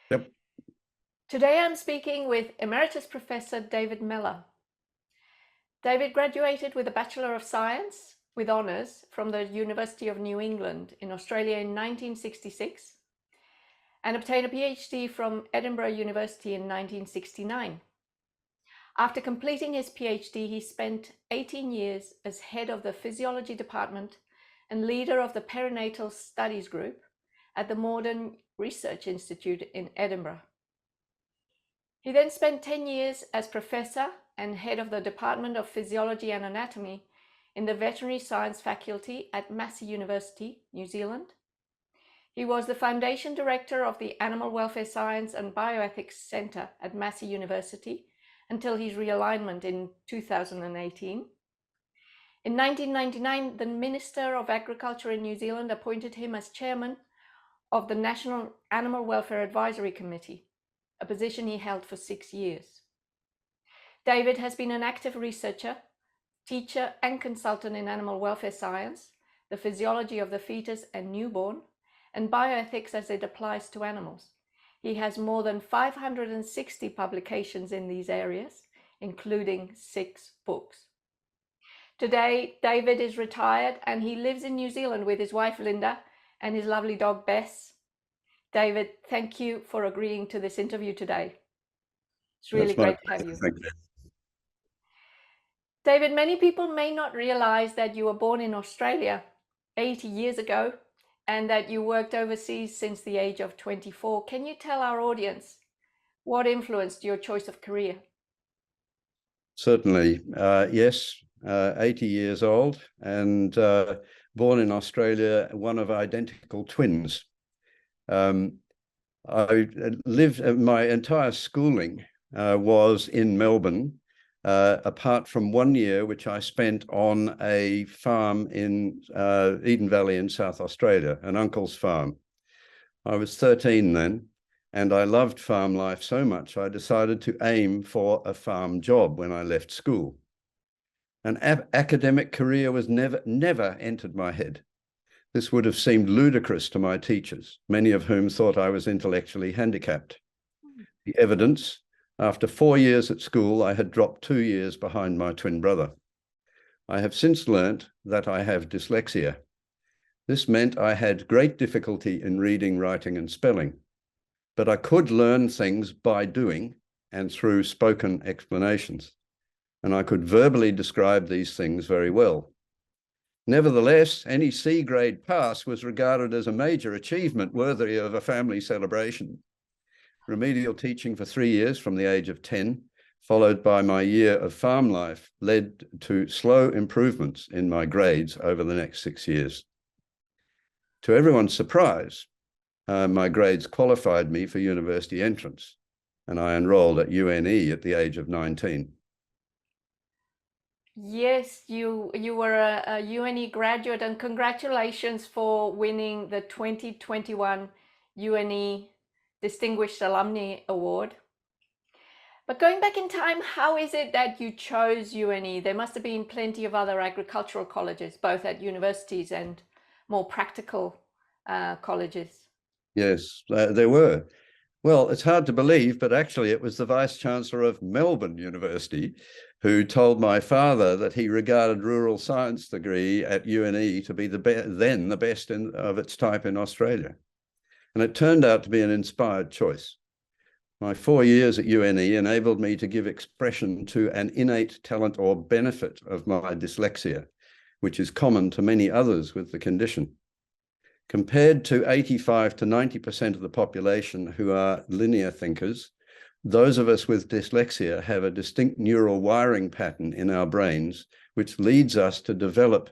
Yep. Today I'm speaking with Emeritus Professor David Mellor. David graduated with a Bachelor of Science with honours from the University of New England in Australia in 1966 and obtained a PhD from Edinburgh University in 1969. After completing his PhD, he spent 18 years as head of the physiology department and leader of the perinatal studies group at the Modern Research Institute in Edinburgh. He then spent 10 years as professor and head of the Department of Physiology and Anatomy in the Veterinary Science Faculty at Massey University, New Zealand. He was the foundation director of the Animal Welfare Science and Bioethics Centre at Massey University until his realignment in 2018. In 1999, the Minister of Agriculture in New Zealand appointed him as chairman of the National Animal Welfare Advisory Committee, a position he held for 6 years. David has been an active researcher, teacher and consultant in animal welfare science, the physiology of the fetus and newborn, and bioethics as it applies to animals. He has more than 560 publications in these areas, including 6 books. Today, David is retired and he lives in New Zealand with his wife Linda and his lovely dog Bess. David, thank you for agreeing to this interview today. It's really great to have you. Thank you. David, many people may not realize that you were born in Australia 80 years ago and that you worked overseas since the age of 24. Can you tell our audience what influenced your choice of career? Certainly. Yes, 80 years old and born in Australia, one of identical twins. I lived, my entire schooling was in Melbourne, apart from 1 year, which I spent on a farm in Eden Valley in South Australia, an uncle's farm. I was 13 then, and I loved farm life so much, I decided to aim for a farm job when I left school. An academic career was never entered my head. This would have seemed ludicrous to my teachers, many of whom thought I was intellectually handicapped. The evidence, after 4 years at school, I had dropped 2 years behind my twin brother. I have since learnt that I have dyslexia. This meant I had great difficulty in reading, writing, and spelling, but I could learn things by doing and through spoken explanations, and I could verbally describe these things very well. Nevertheless, any C-grade pass was regarded as a major achievement worthy of a family celebration. Remedial teaching for 3 years from the age of 10, followed by my year of farm life, led to slow improvements in my grades over the next 6 years. To everyone's surprise, my grades qualified me for university entrance, and I enrolled at UNE at the age of 19. Yes, you were a UNE graduate, and congratulations for winning the 2021 UNE Distinguished Alumni Award. But going back in time, how is it that you chose UNE? There must have been plenty of other agricultural colleges, both at universities and more practical colleges. Yes, there were. Well, it's hard to believe, but actually it was the Vice-Chancellor of Melbourne University who told my father that he regarded rural science degree at UNE to be then the best of its type in Australia. And it turned out to be an inspired choice. My 4 years at UNE enabled me to give expression to an innate talent or benefit of my dyslexia, which is common to many others with the condition. Compared to 85 to 90% of the population who are linear thinkers, those of us with dyslexia have a distinct neural wiring pattern in our brains, which leads us to develop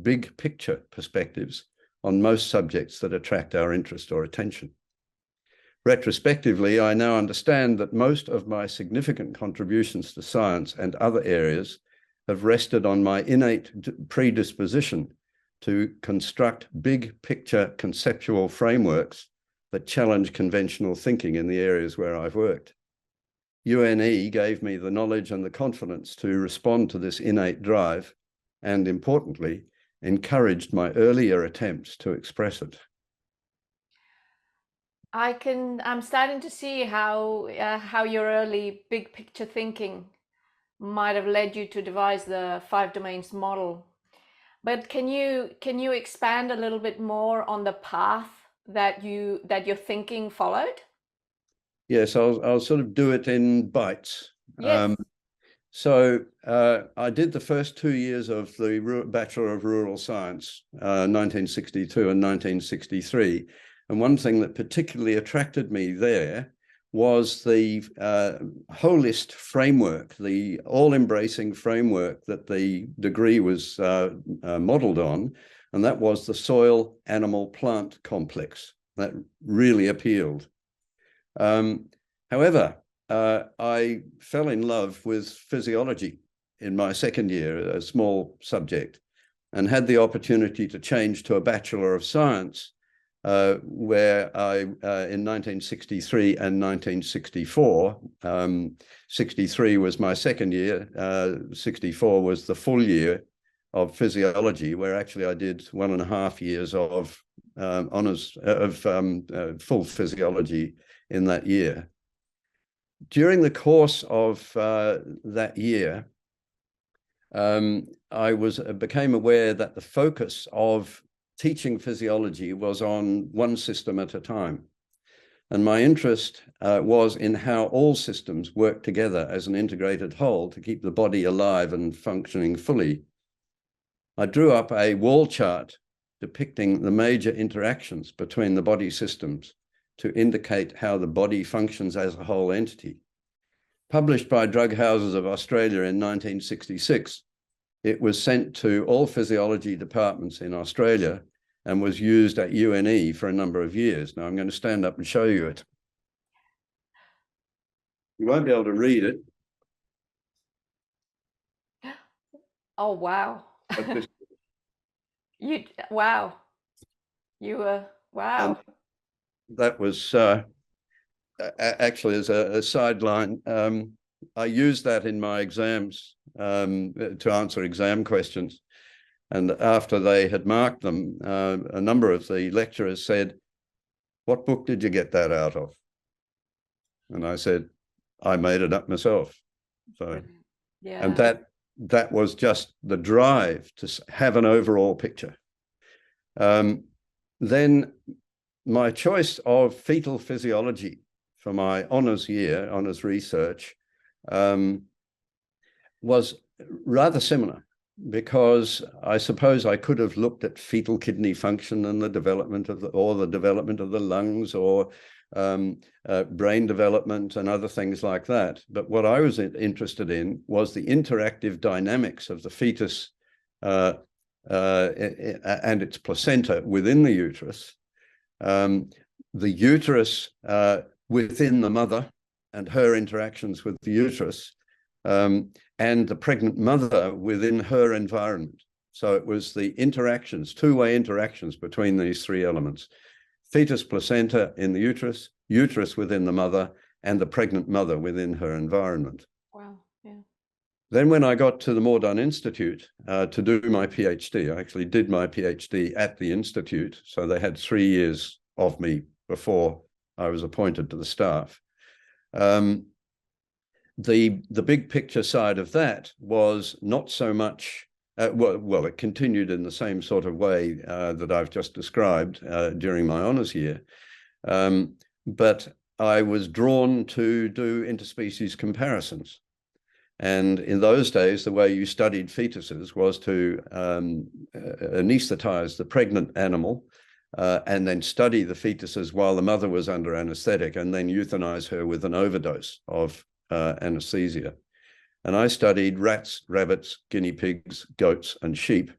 big picture perspectives on most subjects that attract our interest or attention. Retrospectively, I now understand that most of my significant contributions to science and other areas have rested on my innate predisposition to construct big picture conceptual frameworks that challenge conventional thinking in the areas where I've worked. UNE gave me the knowledge and the confidence to respond to this innate drive and, importantly, encouraged my earlier attempts to express it. I'm starting to see how your early big picture thinking might have led you to devise the 5 domains model. But can you expand a little bit more on the path that your thinking followed? Yes, I'll sort of do it in bites. Yes. So I did the first 2 years of the Bachelor of Rural Science, 1962 and 1963. And one thing that particularly attracted me there was the holist framework, the all-embracing framework that the degree was modeled on, and that was the soil, animal, plant complex. That really appealed. However, I fell in love with physiology in my second year, a small subject, and had the opportunity to change to a Bachelor of Science, where I, in 1963 and 1964, 63 was my second year, 64 was the full year of physiology, where actually I did 1.5 years of honors of full physiology in that year. During the course of that year, I became aware that the focus of teaching physiology was on one system at a time. And my interest was in how all systems work together as an integrated whole to keep the body alive and functioning fully. I drew up a wall chart depicting the major interactions between the body systems to indicate how the body functions as a whole entity. Published by Drug Houses of Australia in 1966, it was sent to all physiology departments in Australia and was used at UNE for a number of years. Now I'm going to stand up and show you it. You won't be able to read it. Oh, wow. Wow. You were, wow. And that was actually, as a sideline, I used that in my exams to answer exam questions. And after they had marked them, a number of the lecturers said, "What book did you get that out of?" And I said, "I made it up myself." So, yeah. And that was just the drive to have an overall picture. Then my choice of fetal physiology for my honors year, honors research, was rather similar, because I suppose I could have looked at fetal kidney function and the development of the lungs, or brain development and other things like that. But what I was interested in was the interactive dynamics of the fetus and its placenta within the uterus, the uterus within the mother and her interactions with the uterus, and the pregnant mother within her environment. So it was the interactions, two-way interactions between these three elements: fetus, placenta in the uterus, uterus within the mother, and the pregnant mother within her environment. Wow, yeah. Then when I got to the Moordun Institute to do my PhD, I actually did my PhD at the Institute. So they had 3 years of me before I was appointed to the staff. The big picture side of that was not so much, well, it continued in the same sort of way that I've just described during my honours year. But I was drawn to do interspecies comparisons. And in those days, the way you studied fetuses was to anesthetize the pregnant animal and then study the fetuses while the mother was under anesthetic, and then euthanize her with an overdose of anesthesia. And I studied rats, rabbits, guinea pigs, goats, and sheep,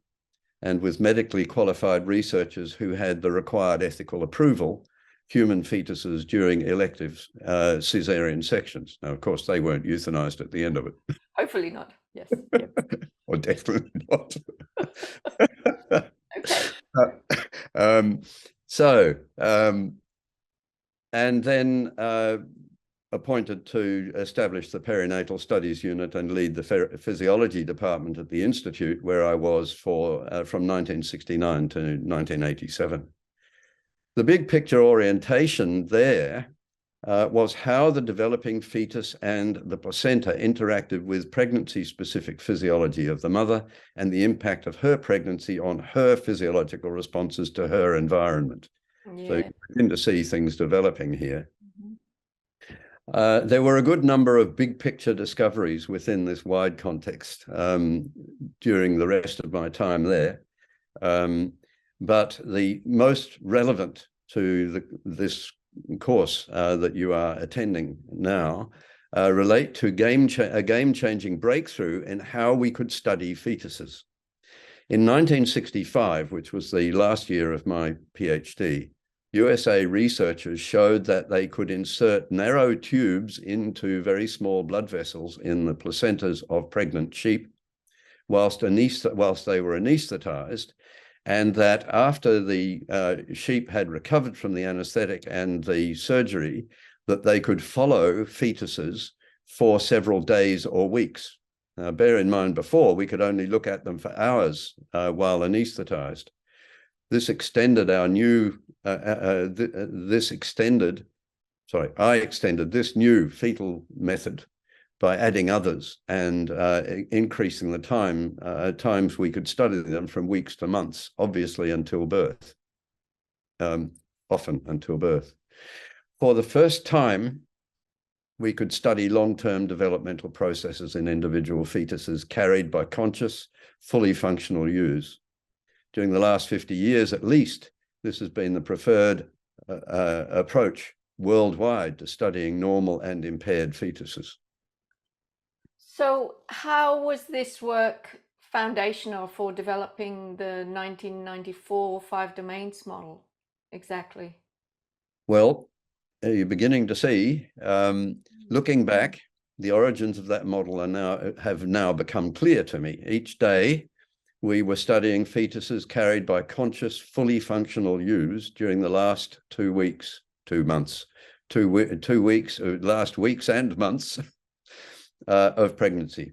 and with medically qualified researchers who had the required ethical approval, human fetuses during elective cesarean sections. Now, of course, they weren't euthanized at the end of it. Hopefully not, yes. Or definitely not. Okay. And then appointed to establish the perinatal studies unit and lead the physiology department at the Institute, where I was from 1969 to 1987. The big picture orientation there was how the developing fetus and the placenta interacted with pregnancy-specific physiology of the mother and the impact of her pregnancy on her physiological responses to her environment. Yeah. So you begin to see things developing here. There were a good number of big picture discoveries within this wide context during the rest of my time there. But the most relevant to this course that you are attending now relate to a game-changing breakthrough in how we could study fetuses. In 1965, which was the last year of my PhD, USA researchers showed that they could insert narrow tubes into very small blood vessels in the placentas of pregnant sheep whilst they were anesthetized, and that after the sheep had recovered from the anesthetic and the surgery, that they could follow fetuses for several days or weeks. Now, bear in mind, before we could only look at them for hours while anesthetized. This extended our new, I extended this new fetal method by adding others and increasing the times we could study them from weeks to months, obviously until birth, often until birth. For the first time, we could study long-term developmental processes in individual fetuses carried by conscious, fully functional ewes. During the last 50 years, at least, this has been the preferred approach worldwide to studying normal and impaired fetuses. So how was this work foundational for developing the 1994 5 domains model exactly? Well, you're beginning to see, looking back, the origins of that model have now become clear to me. Each day, we were studying fetuses carried by conscious, fully functional ewes during the last 2 weeks, 2 months, 2 weeks, last weeks and months of pregnancy.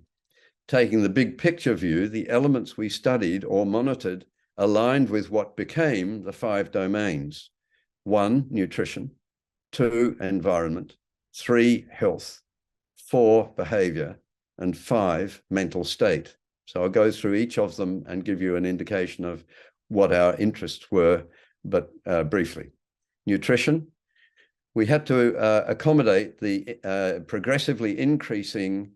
Taking the big picture view, the elements we studied or monitored aligned with what became the 5 domains. 1, nutrition. 2, environment. 3, health. 4, behavior. And 5, mental state. So I'll go through each of them and give you an indication of what our interests were, but briefly. Nutrition. We had to accommodate the progressively increasing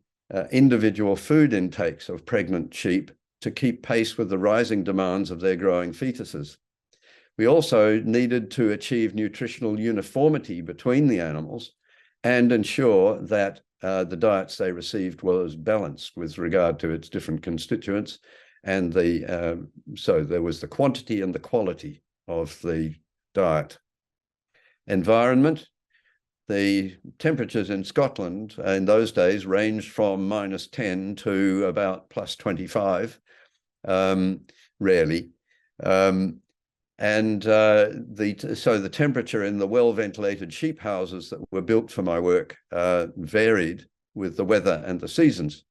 individual food intakes of pregnant sheep to keep pace with the rising demands of their growing fetuses. We also needed to achieve nutritional uniformity between the animals and ensure that the diets they received was balanced with regard to its different constituents. And so there was the quantity and the quality of the diet. Environment. The temperatures in Scotland in those days ranged from -10 to about +25, rarely. So the temperature in the well-ventilated sheep houses that were built for my work varied with the weather and the seasons.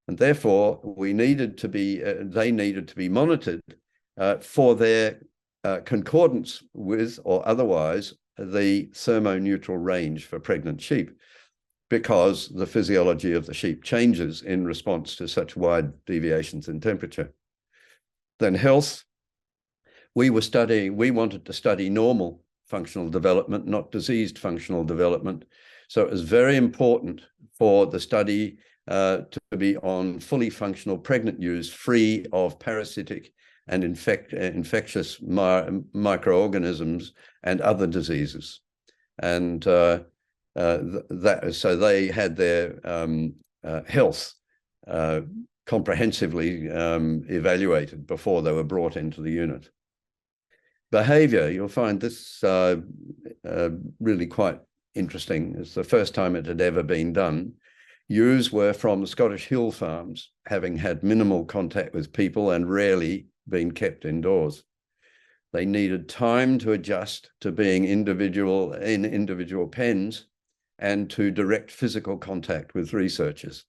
And therefore, they needed to be monitored for their concordance with or otherwise the thermoneutral range for pregnant sheep, because the physiology of the sheep changes in response to such wide deviations in temperature. Then health. We wanted to study normal functional development, not diseased functional development. So it was very important for the study to be on fully functional pregnant ewes, free of parasitic and infectious microorganisms and other diseases. And so they had their health comprehensively evaluated before they were brought into the unit. Behavior, you'll find this really quite interesting. It's the first time it had ever been done. Ewes were from the Scottish hill farms, having had minimal contact with people and rarely been kept indoors. They needed time to adjust to being in individual pens and to direct physical contact with researchers.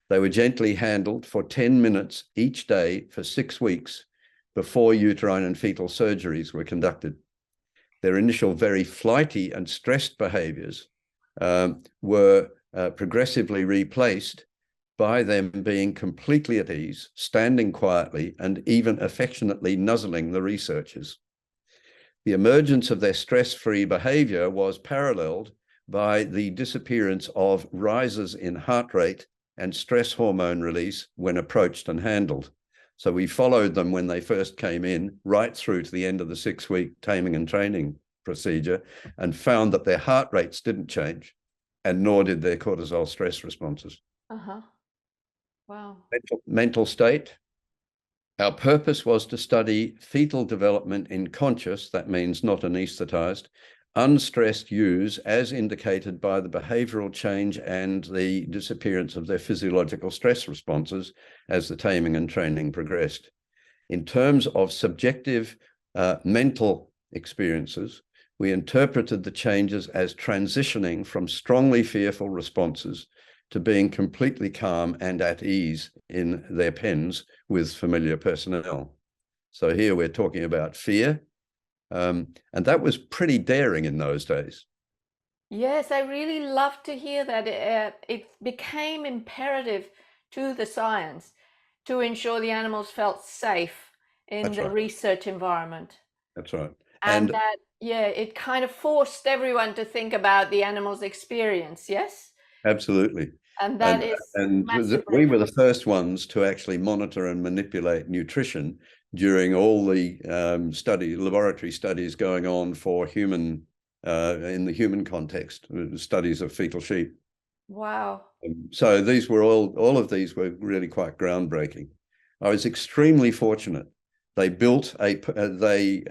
They were gently handled for 10 minutes each day for 6 weeks before uterine and fetal surgeries were conducted. their initial very flighty and stressed behaviors were progressively replaced by them being completely at ease, standing quietly, and even affectionately nuzzling the researchers. The emergence of their stress-free behavior was paralleled by the disappearance of rises in heart rate and stress hormone release when approached and handled. So we followed them when they first came in, right through to the end of the 6-week taming and training procedure, and found that their heart rates didn't change, and nor did their cortisol stress responses. Wow. Mental state. Our purpose was to study fetal development in conscious, that means not anesthetized, unstressed ewes as indicated by the behavioral change and the disappearance of their physiological stress responses as the taming and training progressed. In terms of subjective mental experiences, we interpreted the changes as transitioning from strongly fearful responses to being completely calm and at ease in their pens with familiar personnel. So here we're talking about fear, and that was pretty daring in those days. Yes, I really love to hear that. It became imperative to the science to ensure the animals felt safe in the research environment. That's right. And that, yeah, it kind of forced everyone to think about the animal's experience, yes? Absolutely. And that is massive. We were the first ones to actually monitor and manipulate nutrition during all the laboratory studies going on for human, in the human context, studies of fetal sheep. Wow. So these were all of these were really quite groundbreaking. I was extremely fortunate. They built they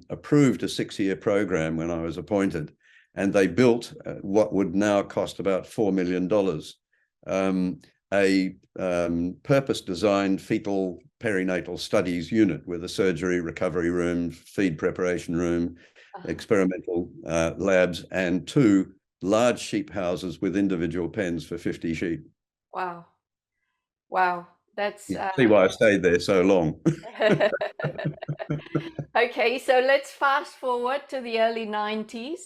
approved a 6-year program when I was appointed, and they built what would now cost about $4 million, a purpose-designed fetal perinatal studies unit with a surgery, recovery room, feed preparation room, experimental labs, and 2 large sheep houses with individual pens for 50 sheep. Wow. Wow. That's see why I stayed there so long. Okay, so let's fast forward to the early 90s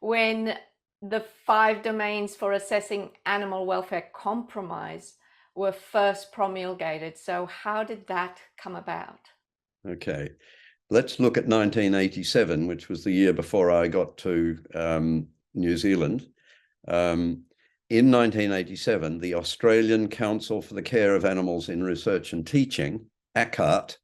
when the 5 domains for assessing animal welfare compromise were first promulgated. So how did that come about? Okay, let's look at 1987, which was the year before I got to New Zealand. In 1987, the Australian Council for the Care of Animals in Research and Teaching, ACART,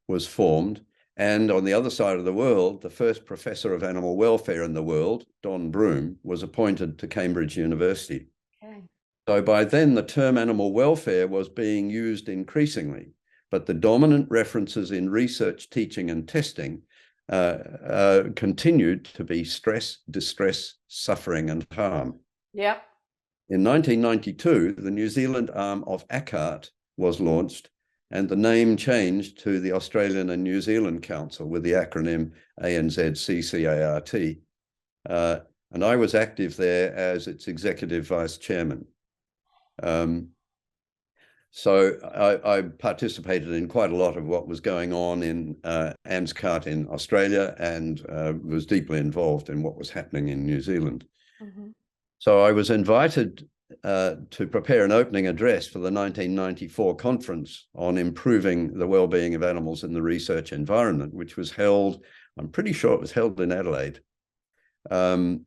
was formed. And on the other side of the world, the first professor of animal welfare in the world, Don Broom, was appointed to Cambridge University. Okay. So by then, the term animal welfare was being used increasingly, but the dominant references in research, teaching, and testing continued to be stress, distress, suffering, and harm. Yep. In 1992, the New Zealand arm of ACART was launched, and the name changed to the Australian and New Zealand Council with the acronym ANZCCART. And I was active there as its executive vice chairman. So I participated in quite a lot of what was going on in ANZCART in Australia, and was deeply involved in what was happening in New Zealand. Mm-hmm. So I was invited to prepare an opening address for the 1994 conference on improving the well-being of animals in the research environment, which was held, I'm pretty sure it was held in Adelaide. I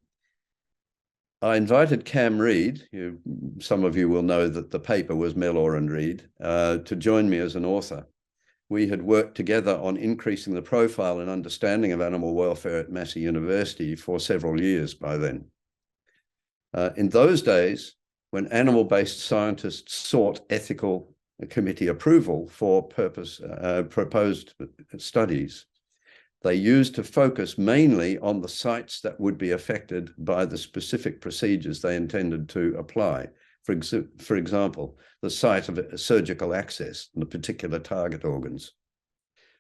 invited Cam Reid, some of you will know that the paper was Mellor and Reid, to join me as an author. We had worked together on increasing the profile and understanding of animal welfare at Massey University for several years by then. In those days, when animal-based scientists sought ethical committee approval for proposed studies, they used to focus mainly on the sites that would be affected by the specific procedures they intended to apply. For example, the site of surgical access and the particular target organs.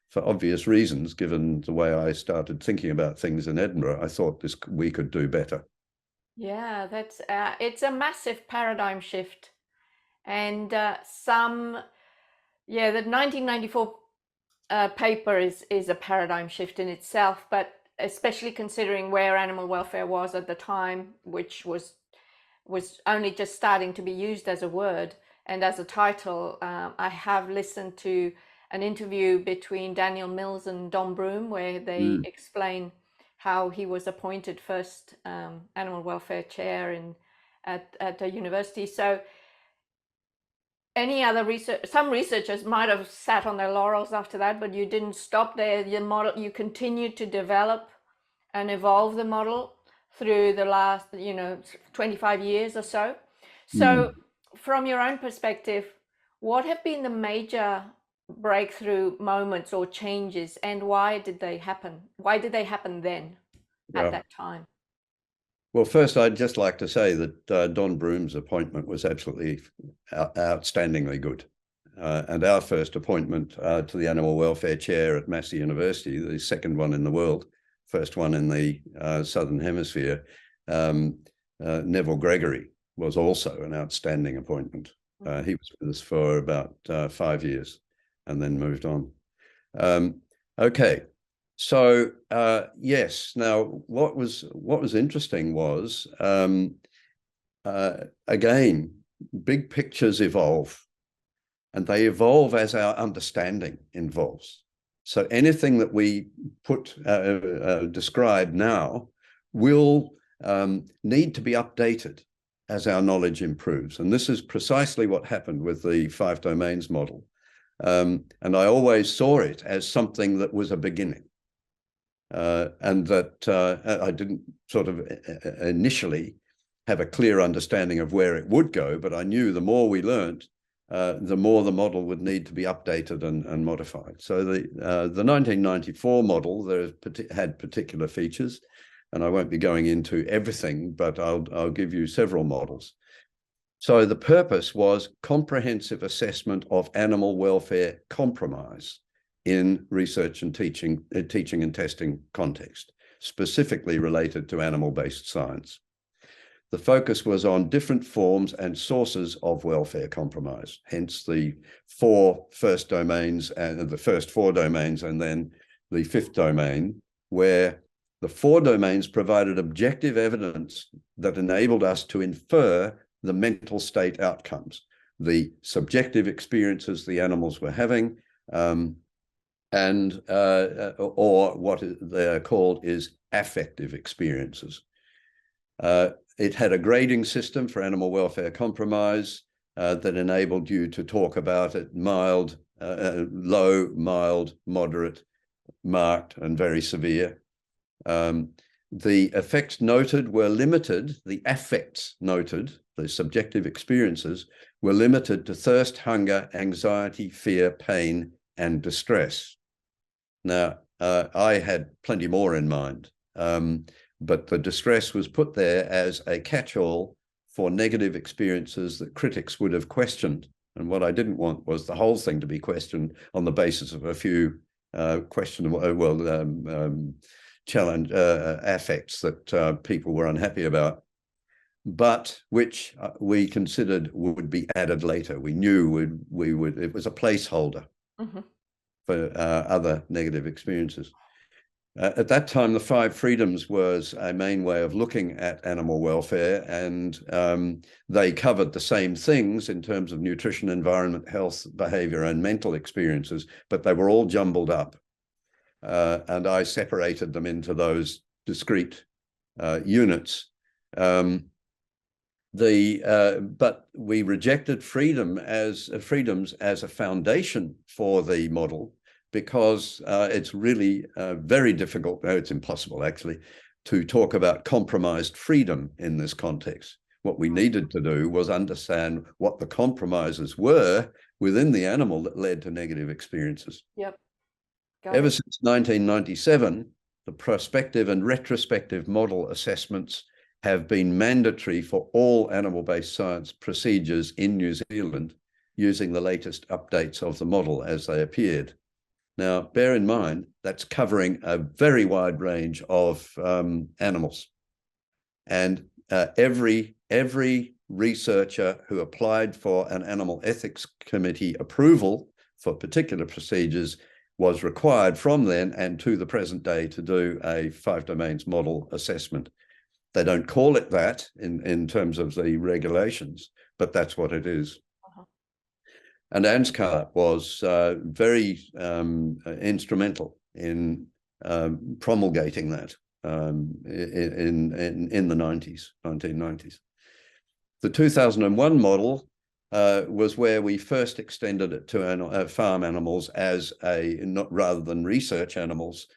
For obvious reasons, given the way I started thinking about things in Edinburgh, I thought we could do better. Yeah, that's it's a massive paradigm shift, and the 1994 paper is a paradigm shift in itself. But especially considering where animal welfare was at the time, which was only just starting to be used as a word and as a title. I have listened to an interview between Daniel Mills and Don Broom where they explain how he was appointed first animal welfare chair at a university. So any other research, some researchers might have sat on their laurels after that, but you didn't stop there. Your model, you continued to develop and evolve the model through the last, 25 years or so. So from your own perspective, what have been the major breakthrough moments or changes, and why did they happen? Why did they happen then at that time? Well, first, I'd just like to say that Don Broom's appointment was absolutely outstandingly good. And our first appointment to the Animal Welfare Chair at Massey University, the second one in the world, first one in the Southern Hemisphere, Neville Gregory was also an outstanding appointment. He was with us for about 5 years and then moved on. Okay. So yes. Now, what was interesting was again, big pictures evolve, and they evolve as our understanding evolves. So anything that we describe now will need to be updated as our knowledge improves, and this is precisely what happened with the 5 domains model. And I always saw it as something that was a beginning. And that I didn't sort of initially have a clear understanding of where it would go, but I knew the more we learned, the more the model would need to be updated and modified. So the 1994 model had particular features, and I won't be going into everything, but I'll give you several models. So the purpose was comprehensive assessment of animal welfare compromise in research and teaching and testing context, specifically related to animal-based science. The focus was on different forms and sources of welfare compromise, hence the first 4 domains, and the first 4 domains, and then the 5th domain, where the 4 domains provided objective evidence that enabled us to infer the mental state outcomes, the subjective experiences the animals were having, and or what they are called is affective experiences. It had a grading system for animal welfare compromise that enabled you to talk about it mild, low, mild, moderate, marked, and very severe. The effects noted were limited, the affects noted, the subjective experiences, were limited to thirst, hunger, anxiety, fear, pain, and distress. Now, I had plenty more in mind, but the distress was put there as a catch-all for negative experiences that critics would have questioned. And what I didn't want was the whole thing to be questioned on the basis of a few questionable, challenge affects that people were unhappy about, but which we considered would be added later. We knew we would. It was a placeholder for other negative experiences. At that time, the 5 freedoms was a main way of looking at animal welfare, and they covered the same things in terms of nutrition, environment, health, behavior, and mental experiences, but they were all jumbled up. And I separated them into those discrete units. But we rejected freedoms as a foundation for the model, because it's really very difficult, it's impossible actually, to talk about compromised freedom in this context. What we needed to do was understand what the compromises were within the animal that led to negative experiences. Yep. Ever since 1997, the prospective and retrospective model assessments have been mandatory for all animal-based science procedures in New Zealand, using the latest updates of the model as they appeared. Now, bear in mind, that's covering a very wide range of animals. And every researcher who applied for an animal ethics committee approval for particular procedures was required from then and to the present day to do a 5 domains model assessment. They don't call it that in terms of the regulations, but that's what it is. And ANSCAR was very instrumental in promulgating that in the 1990s. The 2001 model was where we first extended it to farm animals as rather than research animals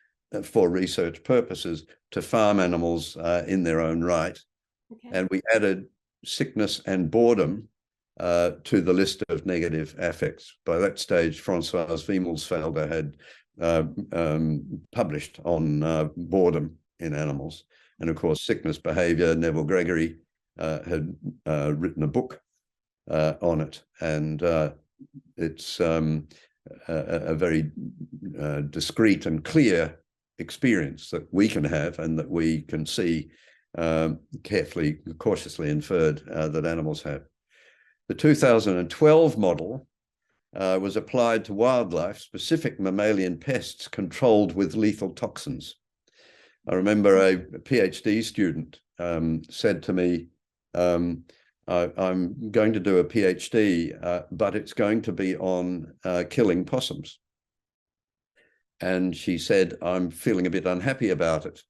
for research purposes, to farm animals in their own right. Okay. And we added sickness and boredom to the list of negative affects. By that stage, Françoise Wiemelsfelder had published on boredom in animals. And of course, sickness behavior, Neville Gregory had written a book on it. And it's a very discrete and clear experience that we can have and that we can see carefully, cautiously inferred that animals have. The 2012 model was applied to wildlife, specific mammalian pests controlled with lethal toxins. I remember a PhD student said to me, I'm going to do a PhD, but it's going to be on killing possums. And she said, I'm feeling a bit unhappy about it.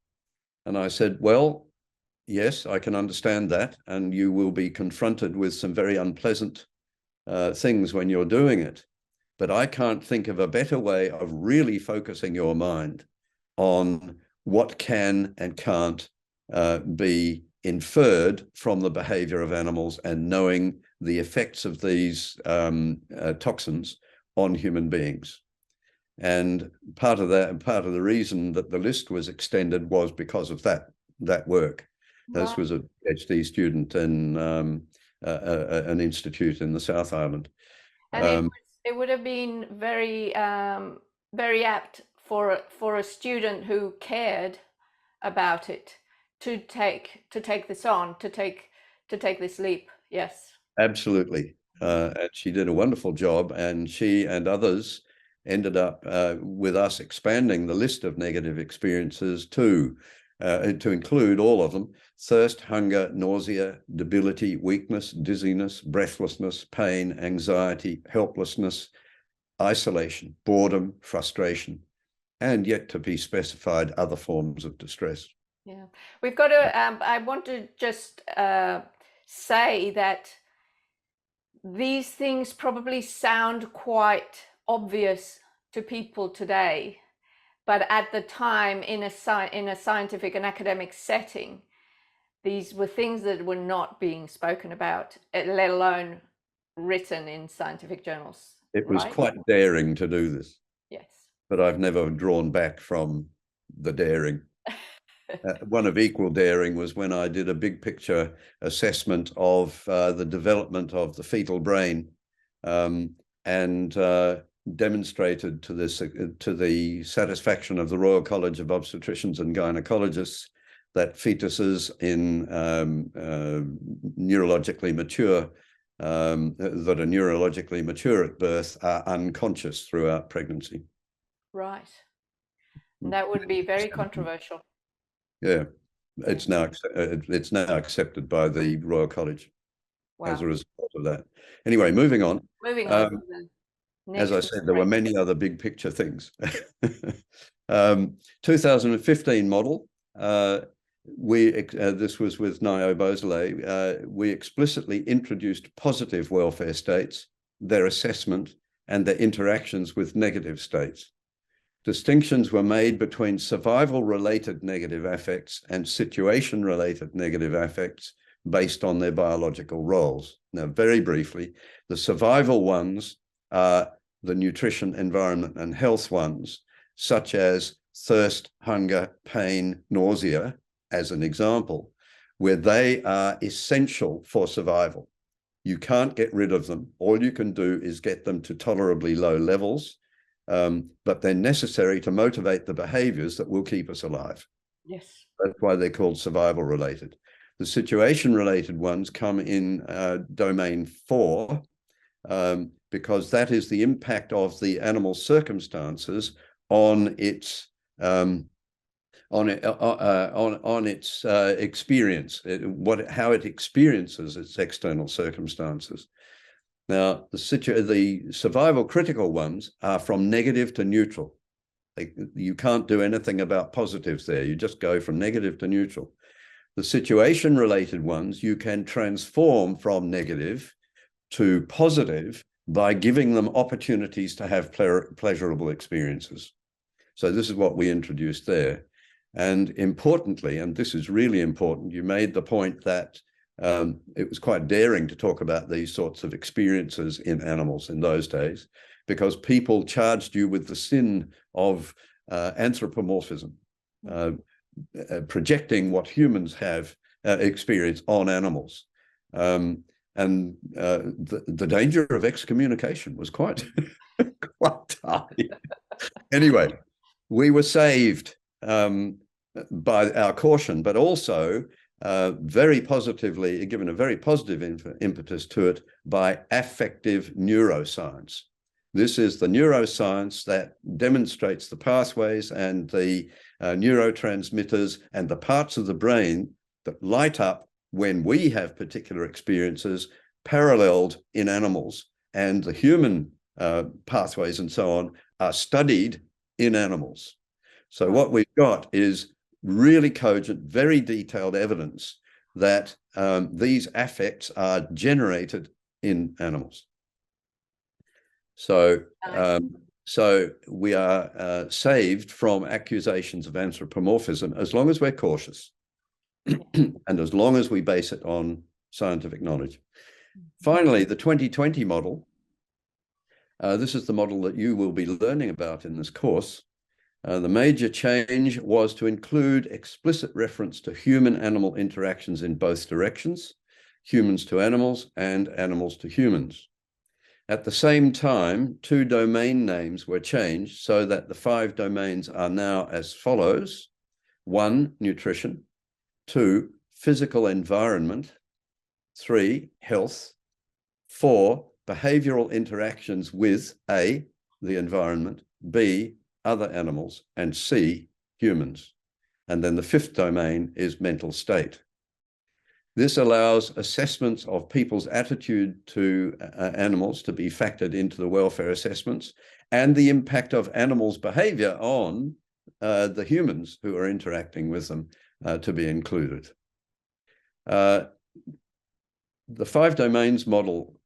And I said, well, yes, I can understand that. And you will be confronted with some very unpleasant things when you're doing it. But I can't think of a better way of really focusing your mind on what can and can't be inferred from the behavior of animals and knowing the effects of these toxins on human beings. And part of the reason that the list was extended was because of that work. Wow. This was a PhD student in an institute in the South Island. And it would have been very very apt for a student who cared about it to take this on, to take this leap. Yes, absolutely. And she did a wonderful job, and she and others ended up with us expanding the list of negative experiences to include all of them: thirst, hunger, nausea, debility, weakness, dizziness, breathlessness, pain, anxiety, helplessness, isolation, boredom, frustration, and yet to be specified other forms of distress. Yeah, we've got to, I want to just say that these things probably sound quite obvious to people today, but at the time, in a scientific and academic setting, these were things that were not being spoken about, let alone written in scientific journals. It was quite daring to do this. Yes. But I've never drawn back from the daring. One of equal daring was when I did a big picture assessment of the development of the fetal brain, and demonstrated to the satisfaction of the Royal College of Obstetricians and Gynecologists that fetuses in neurologically mature at birth are unconscious throughout pregnancy. Right. And that would be very controversial. Yeah, it's now accepted by the Royal College. Wow. As a result of that. Anyway, moving on. As I said, there were many other big picture things. 2015 model. This was with Nio Beausoleil. We explicitly introduced positive welfare states, their assessment, and their interactions with negative states. Distinctions were made between survival-related negative affects and situation-related negative affects based on their biological roles. Now, very briefly, the survival ones are the nutrition, environment, and health ones, such as thirst, hunger, pain, nausea, as an example, where they are essential for survival. You can't get rid of them. All you can do is get them to tolerably low levels, but they're necessary to motivate the behaviors that will keep us alive. Yes. That's why they're called survival-related. The situation-related ones come in domain 4, because that is the impact of the animal circumstances on its experience, how it experiences its external circumstances. Now, the survival critical ones are from negative to neutral. You can't do anything about positives there. You just go from negative to neutral. The situation related ones, you can transform from negative to positive by giving them opportunities to have pleasurable experiences. So this is what we introduced there. And importantly, and this is really important, you made the point that it was quite daring to talk about these sorts of experiences in animals in those days, because people charged you with the sin of anthropomorphism, projecting what humans have experienced on animals. And the danger of excommunication was quite, quite high. Anyway, we were saved by our caution, but also very positively, given a very positive impetus to it by affective neuroscience. This is the neuroscience that demonstrates the pathways and the neurotransmitters and the parts of the brain that light up when we have particular experiences paralleled in animals, and the human pathways and so on are studied in animals. So what we've got is really cogent, very detailed evidence that these affects are generated in animals. So, so we are saved from accusations of anthropomorphism as long as we're cautious and as long as we base it on scientific knowledge. Finally, the 2020 model. This is the model that you will be learning about in this course. The major change was to include explicit reference to human-animal interactions in both directions, humans to animals and animals to humans. At the same time, 2 domain names were changed so that the 5 domains are now as follows: 1, nutrition; 2, physical environment; 3, health; 4, behavioral interactions with A, the environment; B, other animals; and C, humans. And then the 5th domain is mental state. This allows assessments of people's attitude to animals to be factored into the welfare assessments, and the impact of animals' behavior on the humans who are interacting with them to be included. The 5 domains model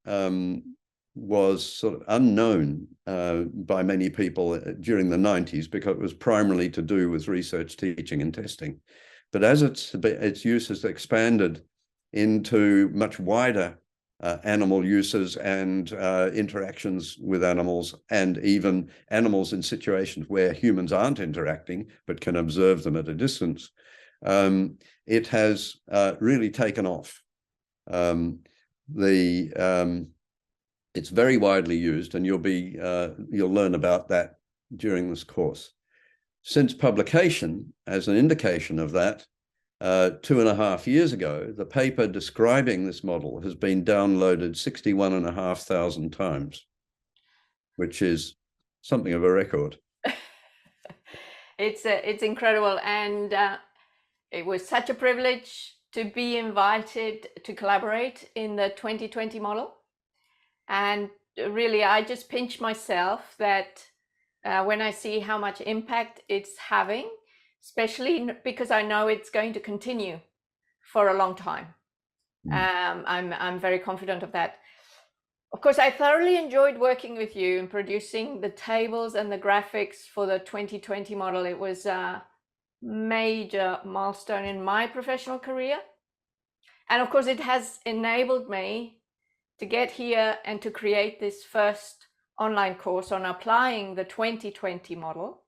was sort of unknown by many people during the 90s because it was primarily to do with research, teaching, and testing. But as its use has expanded into much wider animal uses and interactions with animals, and even animals in situations where humans aren't interacting but can observe them at a distance, it has really taken off. It's very widely used, and you'll learn about that during this course. Since publication, as an indication of that, 2.5 years ago, the paper describing this model has been downloaded 61,500 times, which is something of a record. It's incredible, and it was such a privilege to be invited to collaborate in the 2020 model. And really, I just pinch myself that when I see how much impact it's having, especially because I know it's going to continue for a long time. I'm very confident of that. Of course, I thoroughly enjoyed working with you and producing the tables and the graphics for the 2020 model. It was a major milestone in my professional career. And of course, it has enabled me to get here and to create this first online course on applying the 2020 model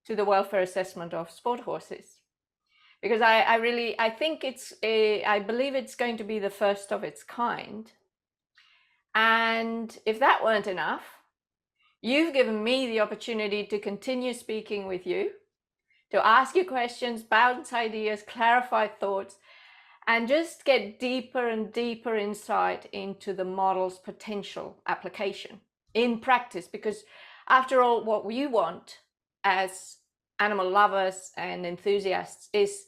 to the welfare assessment of sport horses. Because I believe it's going to be the first of its kind. And if that weren't enough, you've given me the opportunity to continue speaking with you, to ask you questions, bounce ideas, clarify thoughts. and just get deeper and deeper insight into the model's potential application in practice. Because after all, what we want as animal lovers and enthusiasts is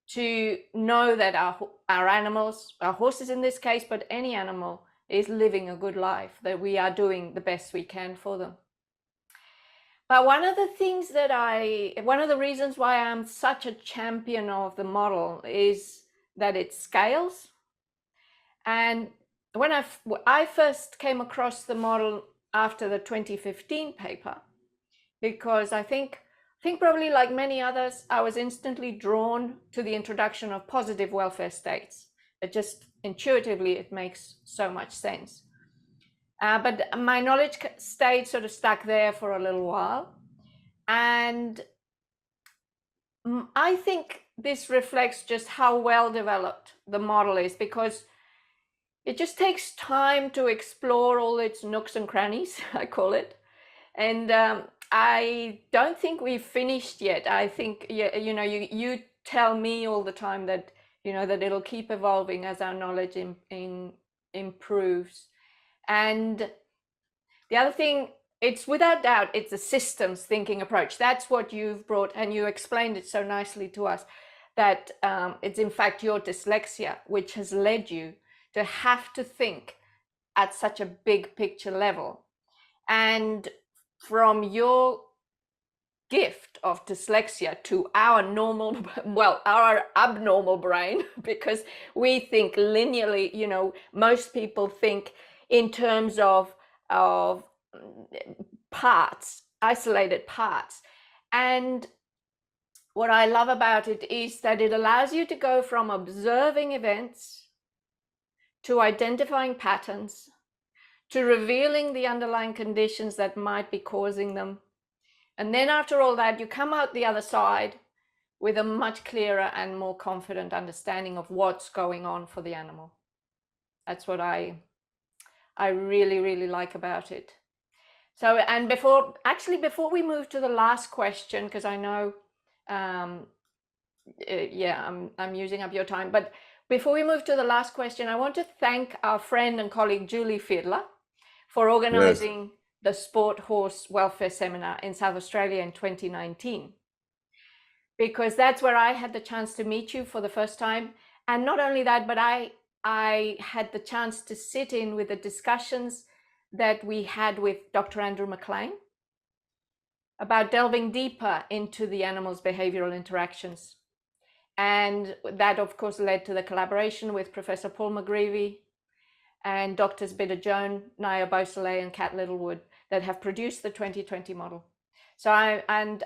to know that our animals, our horses in this case, but any animal, is living a good life, that we are doing the best we can for them. But one of the reasons why I'm such a champion of the model is that it scales. And when I first came across the model after the 2015 paper, because I think probably like many others, I was instantly drawn to the introduction of positive welfare states. It just intuitively, it makes so much sense. But my knowledge stayed sort of stuck there for a little while. And I think this reflects just how well developed the model is, because it just takes time to explore all its nooks and crannies, I call it. And I don't think we've finished yet. I think, you tell me all the time that, that it'll keep evolving as our knowledge improves. And the other thing, it's without doubt, it's a systems thinking approach. That's what you've brought, and you explained it so nicely to us, that it's in fact your dyslexia which has led you to have to think at such a big picture level. And from your gift of dyslexia to our abnormal brain, because we think linearly, most people think in terms of parts, isolated parts. And what I love about it is that it allows you to go from observing events to identifying patterns, to revealing the underlying conditions that might be causing them. And then after all that, you come out the other side with a much clearer and more confident understanding of what's going on for the animal. That's what I really, really like about it. So, and before we move to the last question, because I know, I'm using up your time, but before we move to the last question, I want to thank our friend and colleague Julie Fiedler for organizing the Sport Horse Welfare Seminar in South Australia in 2019, because that's where I had the chance to meet you for the first time. And not only that, but I had the chance to sit in with the discussions that we had with Dr. Andrew McLean about delving deeper into the animal's behavioral interactions. And that, of course, led to the collaboration with Professor Paul McGreevy and Drs. Bidder Joan, Naya Beausoleil, and Kat Littlewood that have produced the 2020 model. So I'm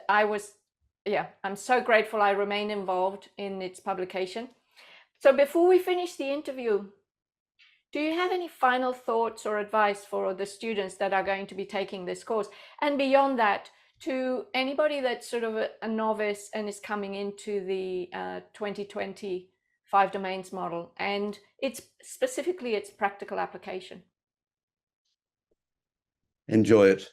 so grateful I remain involved in its publication. So before we finish the interview, do you have any final thoughts or advice for the students that are going to be taking this course? And beyond that, to anybody that's sort of a novice and is coming into the 2020 5 domains model and its practical application? Enjoy it.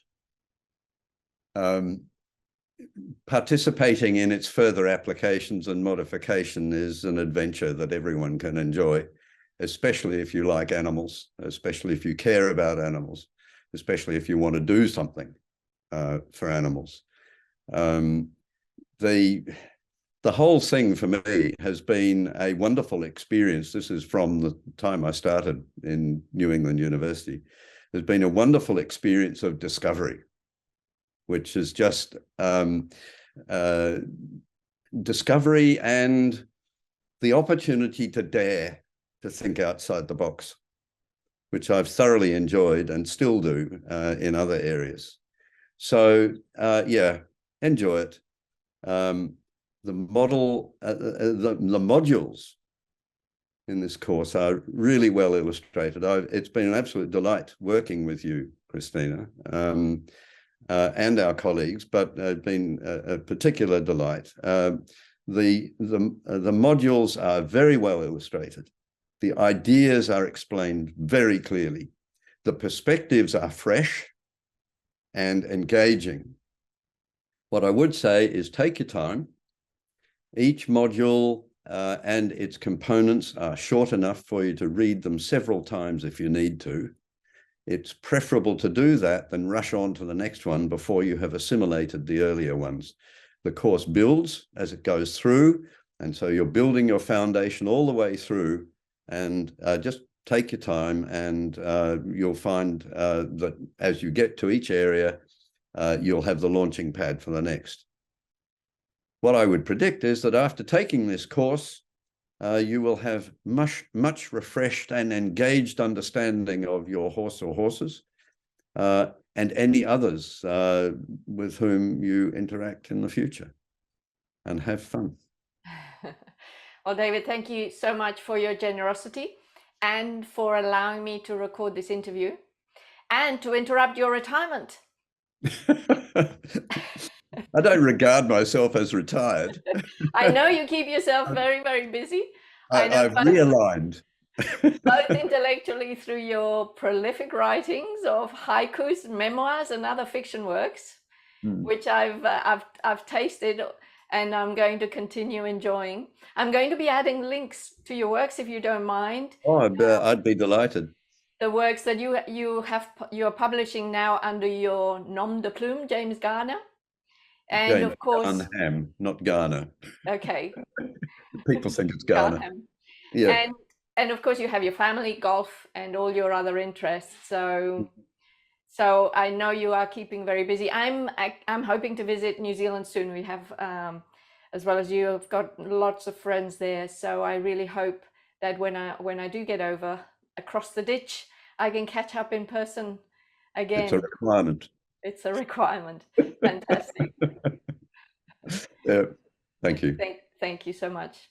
Participating in its further applications and modification is an adventure that everyone can enjoy, especially if you like animals, especially if you care about animals, especially if you want to do something for animals. The whole thing for me has been a wonderful experience. This is from the time I started in New England University. There's been a wonderful experience of discovery, which is just discovery and the opportunity to dare to think outside the box, which I've thoroughly enjoyed and still do in other areas. So enjoy it. The model, the modules in this course are really well illustrated. It's been an absolute delight working with you, Christina, and our colleagues, but it's been a particular delight. The modules are very well illustrated. The ideas are explained very clearly. The perspectives are fresh and engaging. What I would say is take your time. Each module and its components are short enough for you to read them several times if you need to, it's preferable to do that than rush on to the next one before you have assimilated the earlier ones. The course builds as it goes through, and so you're building your foundation all the way through, and just take your time, and you'll find that as you get to each area, you'll have the launching pad for the next. What I would predict is that after taking this course, you will have much refreshed and engaged understanding of your horse or horses, and any others with whom you interact in the future, and have fun. Well, David, thank you so much for your generosity and for allowing me to record this interview and to interrupt your retirement. I don't regard myself as retired. I know you keep yourself very, very busy. I've realigned. Both intellectually through your prolific writings of haikus, memoirs, and other fiction works, which I've tasted, and I'm going to continue enjoying. I'm going to be adding links to your works if you don't mind. Oh, I'd be delighted. The works that you're publishing now under your nom de plume, James Garner, and James of course Garnham, not Garner. Okay. People think it's Garner. Garnham. Yeah. And of course you have your family, golf, and all your other interests. So I know you are keeping very busy. I'm hoping to visit New Zealand soon. We have, as well as you, have got lots of friends there. So I really hope that when I do get over across the ditch, I can catch up in person again. It's a requirement. It's a requirement. Fantastic. Yeah. Thank you. Thank you so much.